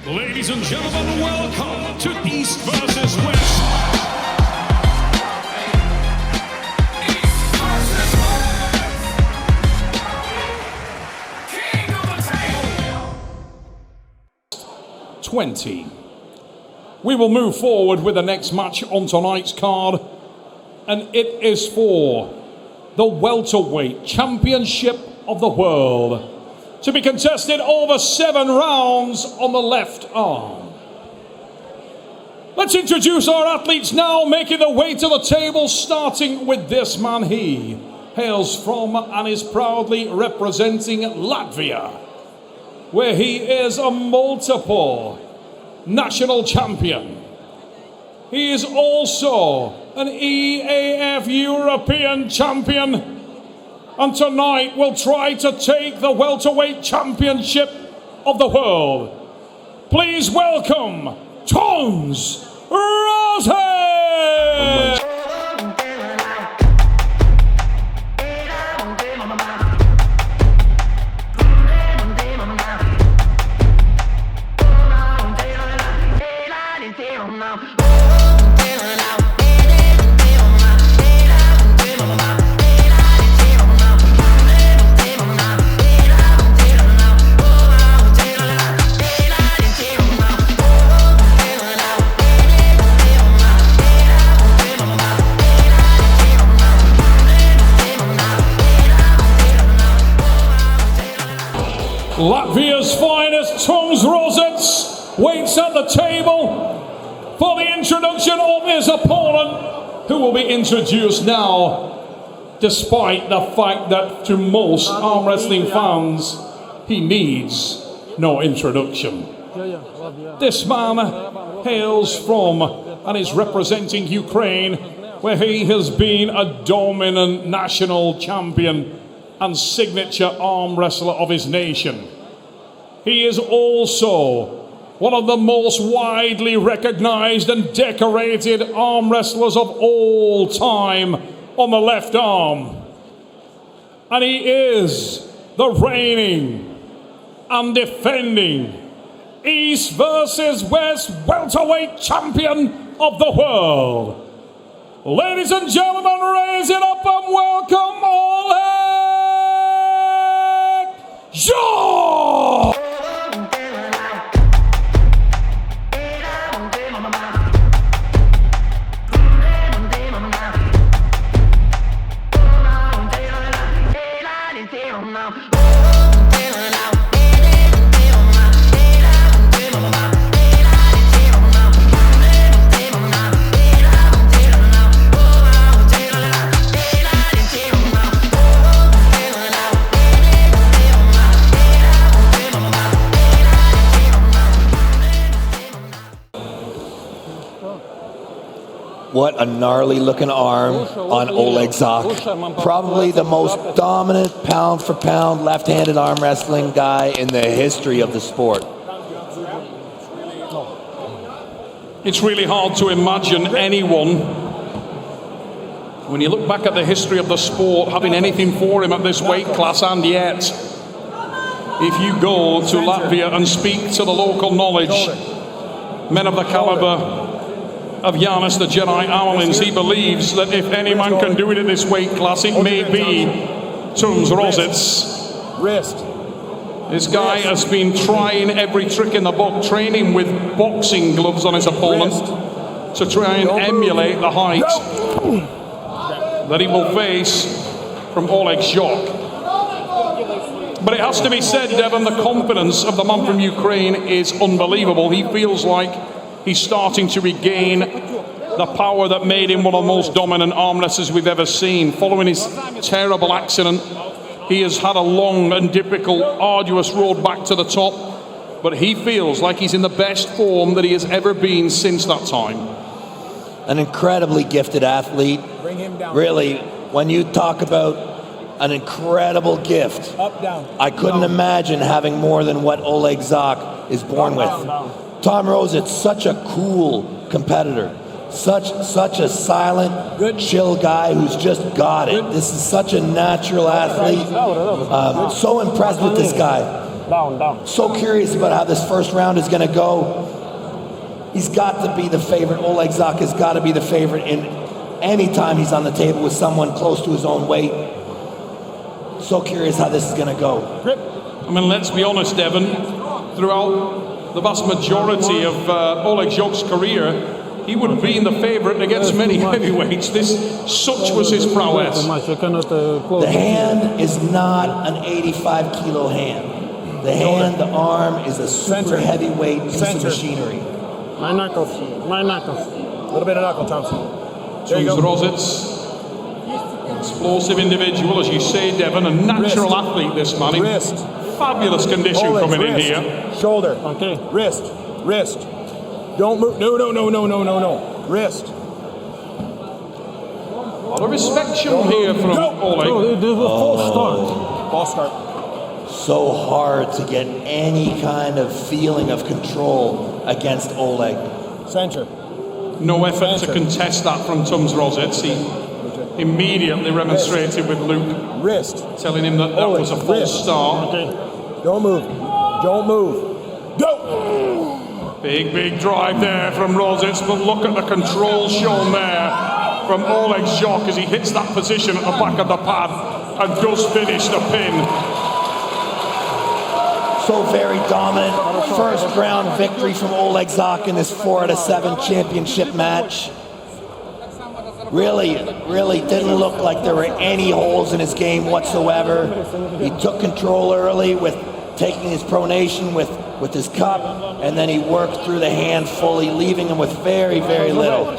Ladies and gentlemen, welcome to East versus West. East versus West. King of the table. 20. We will move forward with the next match on tonight's card, and it is for the welterweight championship of the world, to be contested over 7 rounds on the left arm. Let's introduce our athletes now, making their way to the table, starting with this man. He hails from and is proudly representing Latvia, where he is a multiple national champion. He is also an EAF European champion, and tonight will try to take the welterweight championship of the world. Please welcome Rozits. Latvia's finest, Rozits, waits at the table for the introduction of his opponent, who will be introduced now, despite the fact that to most arm wrestling fans, he needs no introduction. This man hails from and is representing Ukraine, where he has been a dominant national champion and signature arm wrestler of his nation. He is also one of the most widely recognized and decorated arm wrestlers of all time on the left arm. And he is the reigning and defending East versus West welterweight champion of the world. Ladies and gentlemen, raise it up and welcome Oleg! Zhokh! What a gnarly looking arm on Oleg Zhokh. Probably the most dominant pound for pound left-handed arm wrestling guy in the history of the sport. It's really hard to imagine anyone, when you look back at the history of the sport, having anything for him at this weight class, and yet, if you go to Latvia and speak to the local knowledge, men of the caliber of Giannis the Jedi Owlins, he believes that if any man can do it in this weight class, it may be Rozits. This guy has been trying every trick in the book, training with boxing gloves on his opponent to try and emulate the height that he will face from Oleg Zhokh. But it has to be said, Devon, the confidence of the man from Ukraine is unbelievable. He feels like he's starting to regain the power that made him one of the most dominant arm wrestlers we've ever seen. Following his terrible accident, he has had a long and difficult, arduous road back to the top, but he feels like he's in the best form that he has ever been since that time. An incredibly gifted athlete. Really, when you talk about an incredible gift, I couldn't imagine having more than what Oleg Zhokh is born with. Tom Rozits, such a cool competitor, such a silent, chill guy who's just got it. This is such a natural athlete. So impressed with this guy. Down. So curious about how this first round is going to go. He's got to be the favorite. Oleg Zhokh has got to be the favorite in any time he's on the table with someone close to his own weight. So curious how this is going to go. I mean, let's be honest, Devon. Throughout the vast majority of Oleg Zhokh's career, he would have been the favorite against many heavyweights. Such was his prowess. The hand is not an 85-kilo hand. The hand, the arm is a super heavyweight piece of machinery. My knuckles. A little bit of knuckle, Thompson. There you go. Rozits. Explosive individual, as you say, Devon. A natural athlete, this man. Wrist. Fabulous condition Oleg's coming in wrist. here. Shoulder. Okay. Wrist. Don't move. No. Wrist. A lot of respect shown here from Oleg. False start. So hard to get any kind of feeling of control against Oleg. Center. No effort to contest that from Tums Rozits. He immediately remonstrated with Luke, telling him that was a false start. Okay. Don't move. Go! Big drive there from Rozits, but look at the control shown there from Oleg Zhokh as he hits that position at the back of the pad and does finish the pin. So very dominant. First round victory from Oleg Zhokh in this 4 out of 7 championship match. Really didn't look like there were any holes in his game whatsoever. He took control early with taking his pronation with his cup, and then he worked through the hand fully, leaving him with very little.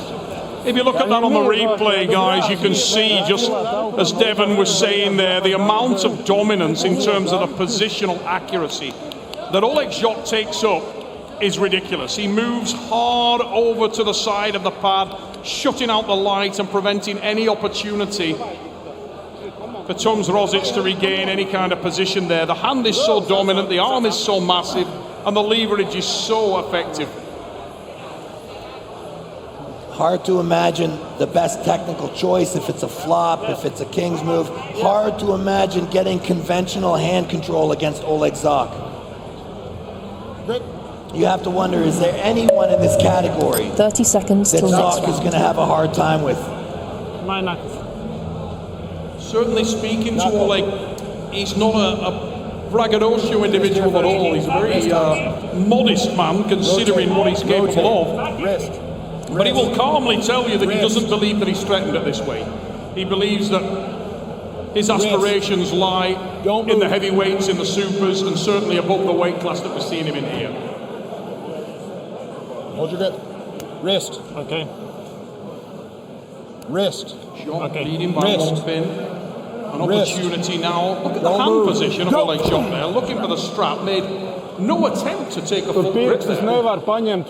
If you look at that on the replay, guys, you can see, just as Devon was saying there, the amount of dominance in terms of the positional accuracy that Oleg Zhokh takes up is ridiculous. He moves hard over to the side of the pad, shutting out the light and preventing any opportunity for Tums Rozits to regain any kind of position there. The hand is so dominant, the arm is so massive, and the leverage is so effective. Hard to imagine the best technical choice if it's a flop, if it's a king's move. Hard to imagine getting conventional hand control against Oleg Zhokh. You have to wonder, is there anyone in this category 30 seconds that till Zhokh is going to have a hard time with? My knuckles. Certainly speaking to Oleg, he's not a braggadocio individual at all. He's a very modest man considering what he's capable of. But he will calmly tell you that he doesn't believe that he's threatened at this weight. He believes that his aspirations lie in the heavyweights, in the supers, and certainly above the weight class that we're seeing him in here. Hold your grip. Wrist. Okay. Wrist. Zhokh leading by one pin. An opportunity now. Look at the hand position of Oleg Zhokh there, looking for the strap. Made no attempt to take a full grip there. Not required.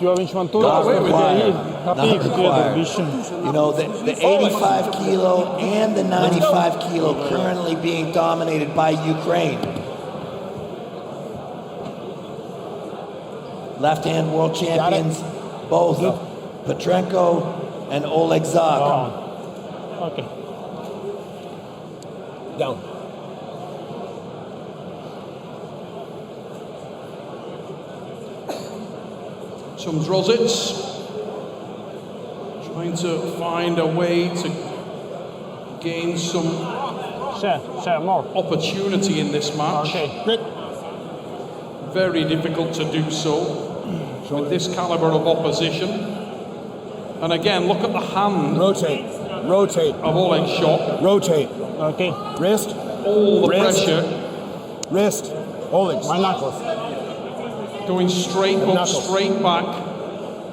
You know, the 85 kilo and the 95 kilo currently being dominated by Ukraine. Left hand world champions, both Petrenko and Oleg Zhokh. Okay. Down. Tums Rozits trying to find a way to gain some more opportunity in this match. Okay. Very difficult to do so with this caliber of opposition. And again, look at the hand. Rotate. Of Oleg Zhokh. Rotate. Okay. Wrist. All the pressure. Wrist. Oleg. My knuckles. Going straight up, straight back.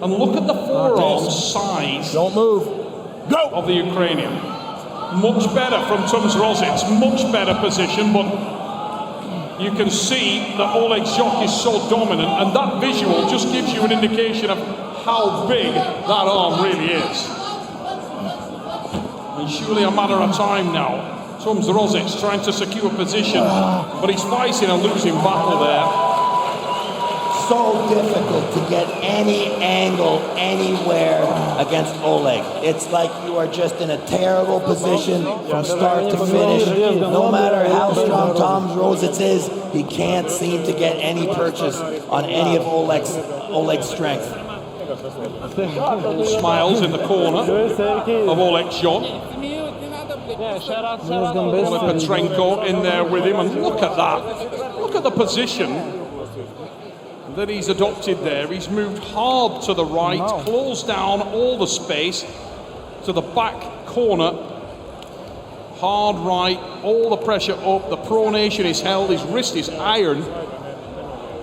And look at the forearm size. Don't move. Go! Of the Ukrainian. Much better from Tums Rozits. Much better position, but you can see that Oleg Zhokh is so dominant, and that visual just gives you an indication of how big that arm really is. And surely a matter of time now. Tums Rozits trying to secure position, but he's fighting a losing battle there. so difficult to get any angle anywhere against Oleg. It's like you are just in a terrible position from start to finish. No matter how strong Tom Rozits is, he can't seem to get any purchase on any of Oleg's strength. Smiles in the corner of Oleg Zhokh. Oleg Petrenko in there with him, and look at that. Look at the position that he's adopted there. He's moved hard to the right, closed down all the space to the back corner. Hard right, all the pressure up, the pronation is held, his wrist is iron,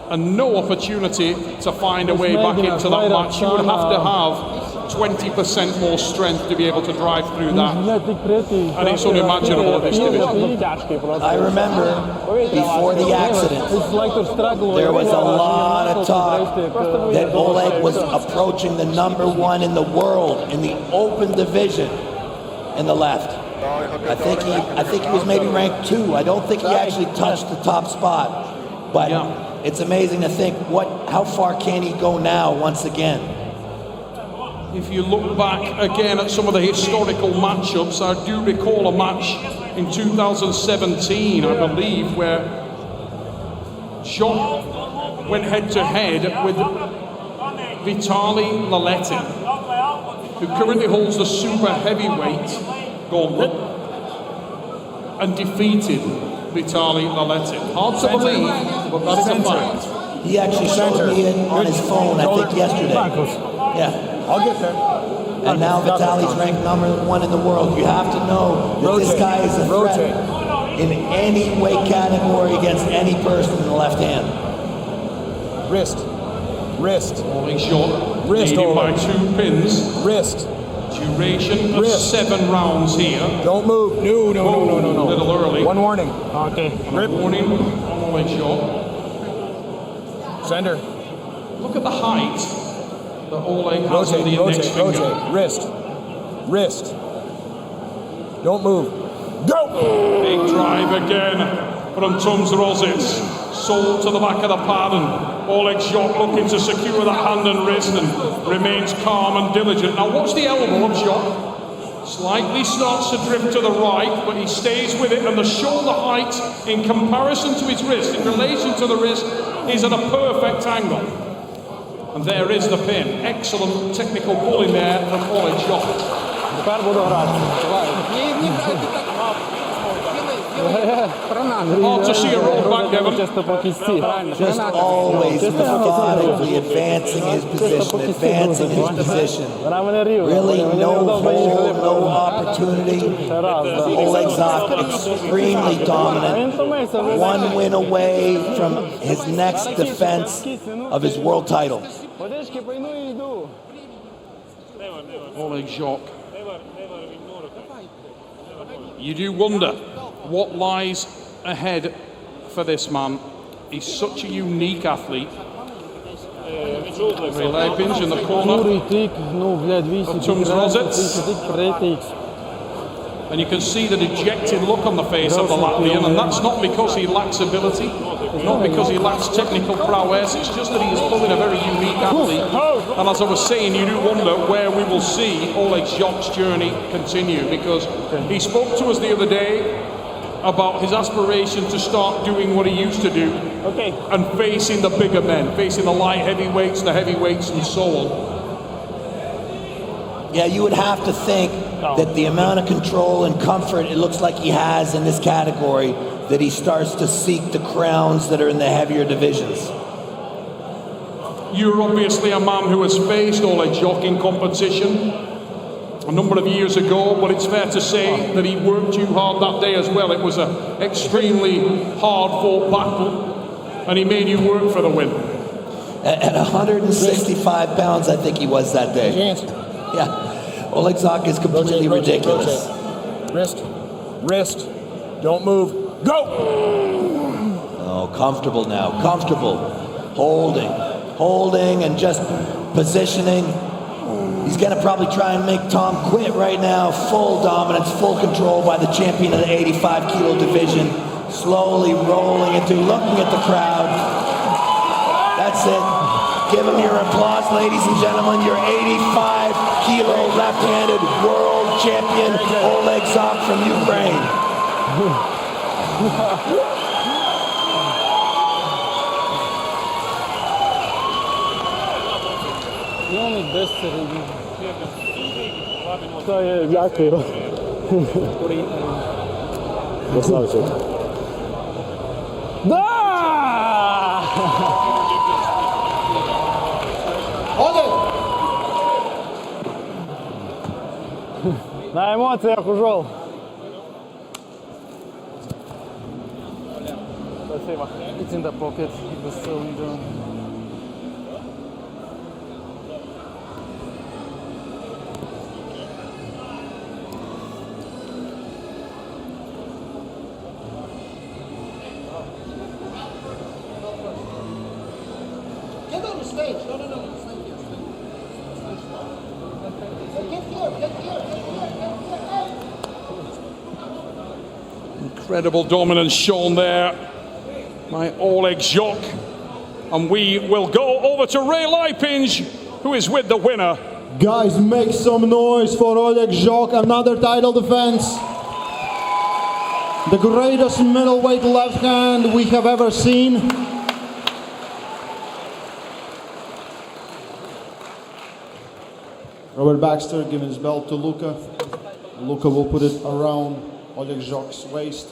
and no opportunity to find a way back into that match. You would have to have 20% more strength to be able to drive through that. And it's unimaginable at this division. I remember before the accident, there was a lot of talk that Oleg was approaching the #1 in the world in the open division in the left. I think he was maybe ranked 2. I don't think he actually touched the top spot. But it's amazing to think how far can he go now once again? If you look back again at some of the historical matchups, I do recall a match in 2017, I believe, where Zhokh went head-to-head with Vitaly Laletin, who currently holds the super heavyweight gauntlet, and defeated Vitaly Laletin. Hard to believe, but that is a fact. He actually showed me it on his phone, I think, yesterday. Yeah. I'll get there. And now Vitaly's ranked #1 in the world. You have to know that this guy is a threat in any weight category against any person in the left hand. Wrist. Oleg Zhokh Wrist leading by 2 pins. Wrist. Duration of 7 rounds here. Don't move. No. A little early. One warning. Okay. Grip warning on Oleg Zhokh. Sender. Look at the height that Oleg has on the index finger. Rotate. Wrist. Don't move. Go! Big drive again from Tums Rozits. Sold to the back of the pad, and Oleg Zhokh looking to secure that hand and wrist and remains calm and diligent. Now watch the elbow of Zhokh. Slightly starts to drift to the right, but he stays with it, and the shoulder height in comparison to his wrist, in relation to the wrist, is at a perfect angle. And there is the pin. Excellent technical pulling there from Oleg Zhokh. Hard to see a roll back, Devon. Just always methodically advancing his position. Really no hole, no opportunity. Oleg Zhokh extremely dominant. 1 win away from his next defense of his world title. Oleg Zhokh. You do wonder what lies ahead for this man. He's such a unique athlete. Relay pinch in the corner of Tums Rozits. And you can see the dejected look on the face of the Latvian, and that's not because he lacks ability, not because he lacks technical prowess, it's just that he is pulling a very unique athlete. And as I was saying, you do wonder where we will see Oleg Zhokh's journey continue, because he spoke to us the other day about his aspiration to start doing what he used to do, and facing the bigger men, facing the light heavyweights, the heavyweights, and so on. Yeah, you would have to think that the amount of control and comfort it looks like he has in this category, that he starts to seek the crowns that are in the heavier divisions. You're obviously a man who has faced Oleg Zhokh in competition a number of years ago, but it's fair to say that he worked too hard that day as well. It was an extremely hard-fought battle, and he made you work for the win. At 165 pounds, I think he was that day. Yeah. Oleg Zhokh is completely ridiculous. Wrist. Don't move. Go! Oh, comfortable now. Comfortable. Holding and just positioning. He's going to probably try and make Tom quit right now. Full dominance, full control by the champion of the 85-kilo division. Slowly rolling into, looking at the crowd. That's it. Give him your applause, ladies and gentlemen. Your 85-kilo left-handed world champion, Oleg Zhokh from Ukraine. Дякую. Красавчик. Да! На емоціях ушел. Спасибо. It's in the pocket. It was throwing down. Get on the stage. No. Stay here. Get here. Incredible dominance shown there by Oleg Zhokh. And we will go over to Ray Lipinge, who is with the winner. Guys, make some noise for Oleg Zhokh, another title defense. The greatest middleweight left hand we have ever seen. Robert Baxter giving his belt to Luka. Luka will put it around Oleg Zhokh's waist.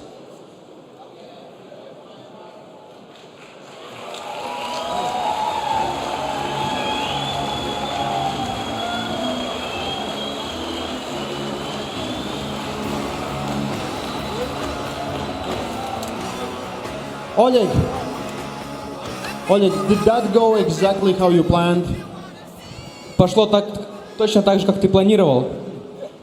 Oleg, did that go exactly how you planned? Пошло так, точно так же, как ты планировал.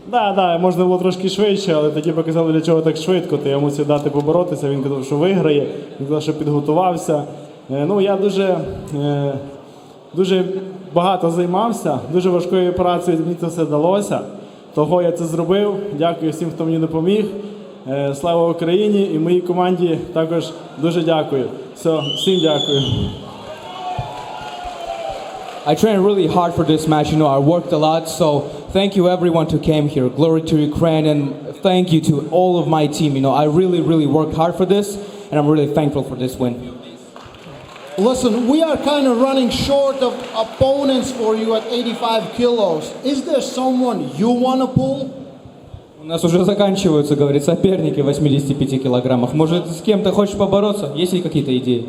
Да, можна було трошки швидше, але тоді показали, для чого так швидко. То я мусив дати поборотися, він казав, що виграє, він казав, що підготувався. Я дуже багато займався, дуже важкою операцією мені це все вдалося. Того я це зробив. Дякую всім, хто мені допоміг. Слава Україні і моїй команді також дуже дякую. Всім дякую. I trained really hard for this match. I worked a lot. So thank you everyone who came here. Glory to Ukraine, and thank you to all of my team. I really worked hard for this, and I'm really thankful for this win. Listen, we are kind of running short of opponents for you at 85 kilos. Is there someone you want to pull? У нас уже заканчиваются, говорит, соперники в 85 килограммах. Может, с кем-то хочешь побороться? Есть ли какие-то идеи?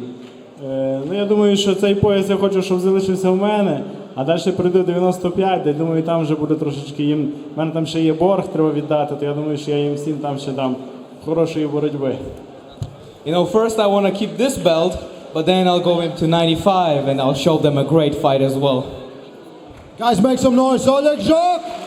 Я думаю, що цей пояс я хочу, щоб залишився в мене, а далі прийду 95, де думаю, там вже буде трошечки їм. У мене там ще є борг, треба віддати, то я думаю, що я їм всім там ще дам хорошої боротьби. First I want to keep this belt, but then I'll go into 95 and I'll show them a great fight as well. Guys, make some noise. Oleg Zhokh!